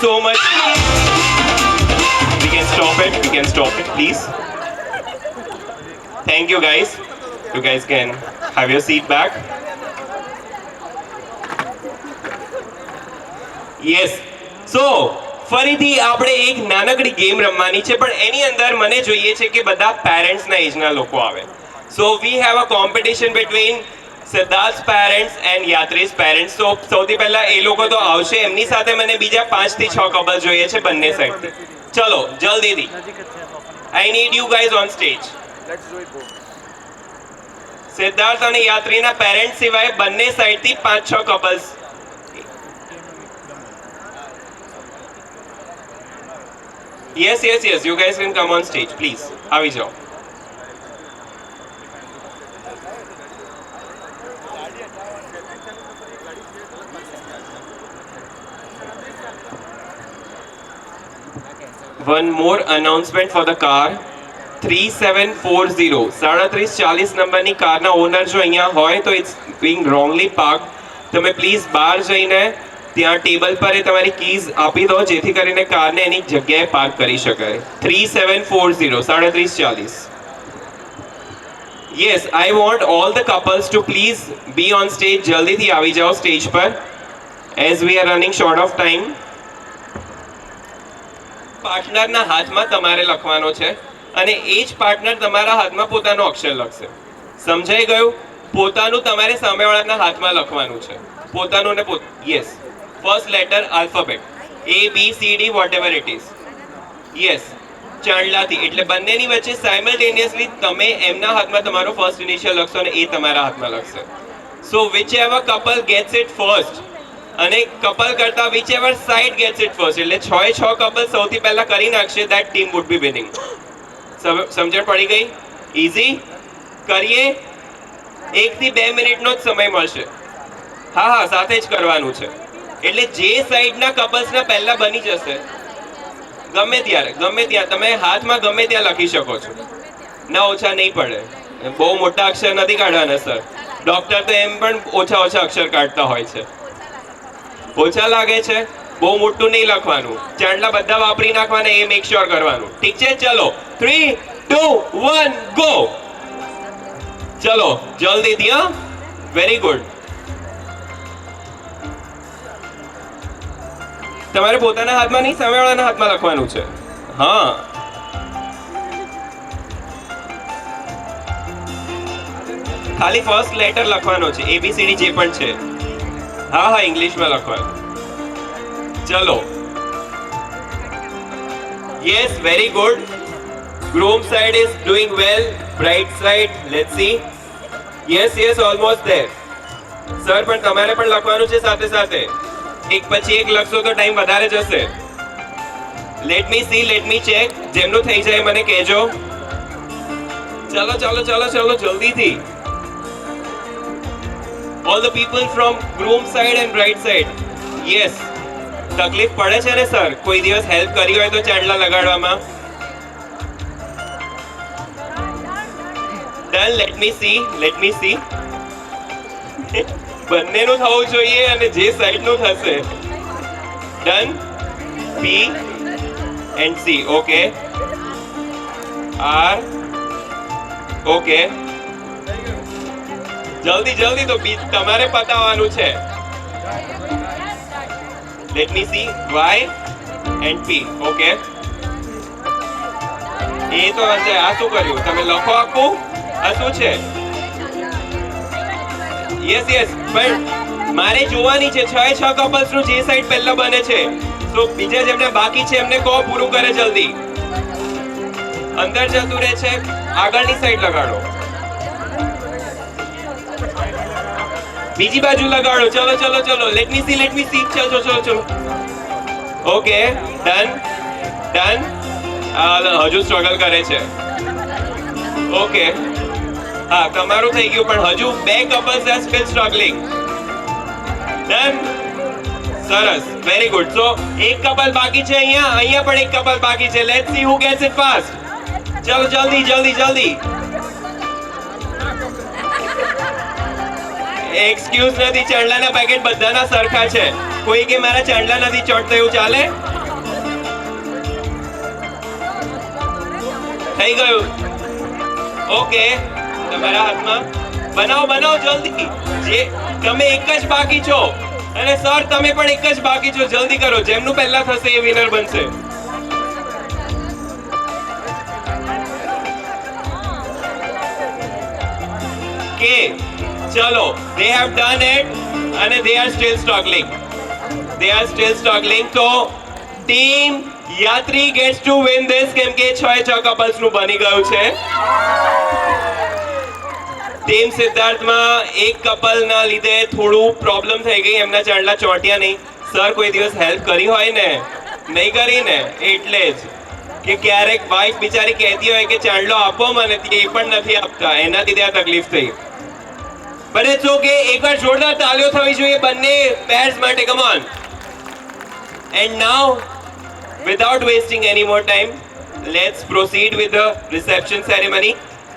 S1: So much. We can stop it please. Thank you guys. You guys can have your seat back. Yes. So ફરીથી આપણે એક નાનકડી ગેમ રમવાની છે, પણ એની અંદર મને જોઈએ છે કે બધા પેરેન્ટ્સના એજના લોકો આવે. So we have a competition between Siddharth parents and Yatri's parents. તો સૌથી પહેલા એ લોકો તો આવશે, એમની સાથે મને બીજા 5 થી 6 કપલ જોઈએ છે બંને સાઈડથી. ચલો જલ્દીથી. I need you guys on stage. Siddharth અને યાત્રીના પેરેન્ટ્સ સિવાય બંને સાઈડથી 5-6 couples. Yes yes yes, you guys can come on stage please. આવી જાઓ. One more announcement for the car. 3740 3740 નંબરની કારના ઓનર જો અહીંયા હોય તો ઇટ્સ being wrongly parked, તમે પ્લીઝ બહાર જઈને ત્યાં ટેબલ પર એ તમારી કીઝ આપી દો જેથી કરીને કારને એની જગ્યાએ પાર્ક કરી શકાય. 3740 3740. Yes, I want all the couples to please be on stage. જલ્દીથી આવી જાઓ સ્ટેજ પર as we are running short of time. પાર્ટનરના હાથમાં તમારે લખવાનો છે અને એ જ પાર્ટનર તમારા હાથમાં પોતાનો અક્ષર લખશે. સમજાઈ ગયું? પોતાનું તમારે સામેવાળાના હાથમાં લખવાનું છે. પોતાનું ને yes, first letter alphabet ABCD whatever it is. Yes, ચાંદલાથી એટલે બંનેની વચ્ચે સાયમલ્ટેનિયસલી તમે એમના હાથમાં તમારો ફર્સ્ટ ઇનિશિયલ લખશો અને એ તમારા હાથમાં લખશે. So whichever couple gets it first અને કપલ કરતા whichever side gets it first એટલે 6 કપલ સૌથી પહેલા કરી નાખશે, that team would be winning. સમજણ પડી ગઈ? ઇઝી કરીએ. 1 થી 2 મિનિટનો જ સમય મળશે. હા, સાથે જ કરવાનું છે. એટલે જે સાઈડના કપલ્સના પહેલા બની જશે ગમે ત્યાં તમે હાથમાં ગમે ત્યાં લખી શકો છો. ના ઓછા નહીં પડે. બહુ મોટા અક્ષર નથી કાઢવાના સર. ડોક્ટર તો એમ પણ ઓછા અક્ષર કાઢતા હોય છે. ઓછા લાગે છે? બહુ મોટું નહીં લખવાનું. ચાંદલા બધા વાપરી નાખવાના, એ મેક શ્યોર કરવાનું. ઠીક છે? ચલો 3 2 1 ગો. ચલો જલ્દીથી. હા, વેરી ગુડ. તમારે પોતાના હાથમાં નહીં, સામેવાળાના હાથમાં લખવાનું છે. હા, ખાલી ફર્સ્ટ લેટર લખવાનો છે. ABCD જે પણ છે. હા, ઇંગ્લિશમાં લખવાનું. ચલો yes, very good. groom side is doing well. bride side, let's see. yes, almost there. Sir પણ તમારે પણ લખવાનું છે સાથે સાથે. એક પછી એક લખશો તો ટાઈમ વધારે જશે. Let me check. જેમનું થઈ જાય મને કહેજો. ચલો જલ્દીથી. All the people from groom side and bride side. Yes, તકલીફ પડે છે ને સર? કોઈ દિવસ હેલ્પ કરી હોય તો ચાંદલા લગાડવામાં? ડન. Let me see. બંનેનું થવું જોઈએ અને જે સાઈડનું થશે. Done. P and C. Okay. R. Okay. જલ્દી તો તમારે પતાવવાનું છે. Let me see. Y and P. Okay. એ તો હશે. આ શું કર્યું તમે? લખો આખું. આ શું છે? યસ, પણ મારે જોવાની છે 6 કપલ્સ નું જે સાઈડ પહેલા બને છે. તો બીજા જેમને બાકી છે એમને કહો પૂરું કરે જલ્દી. અંદર જતું રહે છે, આગળની સાઈડ લગાડો. બીજી બાજુ લગાડો. ચલો. Let me see. ચલો. Okay, done. હજુ સ્ટ્રગલ કરે છે. ઓકે, હા, તમારું થઈ ગયું પણ હજુ 2 couples are still struggling. Done. સરસ, વેરી ગુડ. સો એક કપલ બાકી છે. અહીંયા પણ એક કપલ બાકી છે. Let's see who gets it fast. ચલો જલ્દી. એક્સક્યુઝ નથી. ચાંદલાના પેકેટ બધાના સરખા છે. કોઈ કે મારા ચાંદલા નથી ચોટતા એવું ચાલે? થઈ ગયું. ઓકે, તમારા હાથમાં બનાવો જલ્દી. જે તમે એક જ બાકી છો અને સર તમે પણ એક જ બાકી છો. જલ્દી કરો. જેમનું પહેલા થશે એ વિનર બનશે. કે ચલો, they have done it and they are still struggling. તો ટીમ યાત્રી gets to win this કેમ કે 6 કપલ્સ નું બની ગયું છે. ટીમ સિદ્ધાર્થમાં એક કપલના લીધે થોડું પ્રોબ્લેમ થઈ ગઈ. એમના ચાંદલા ચોંટ્યા નહીં. સર કોઈ દિવસ હેલ્પ કરી હોય ને? નહીં કરી ને? એટલે જ કે ક્યારેક વાઈફ બિચારી કહેતી હોય કે ચાંદલો આપો મને, એ પણ નથી આપતા. એનાથી ત્યાં તકલીફ થઈ. But it's okay. એકવાર જોરદાર તાળીઓ થવી જોઈએ બંને પેર્સ માટે. Come on. And now without wasting any more time, let's proceed with the reception ceremony.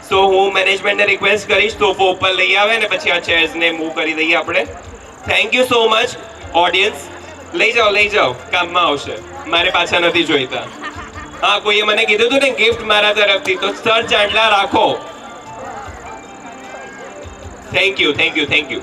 S1: સો હું મેનેજમેન્ટને રિક્વેસ્ટ કરીશ તોફો ઉપર લઈ આવે ને પછી આ ચેર્સને મૂવ કરી દઈએ આપણે. Thank you so much audience. લઈ જાઓ, કામમાં આવશે. મારે પાછા નથી જોઈતા. હા, કોઈએ મને કીધું હતું ને ગિફ્ટ મારા તરફથી, તો સર ચાંદલા રાખો. Thank you.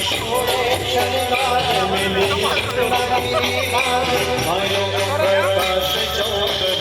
S9: छोड़े शनिवार मिली भाइयों प्रकाश चौक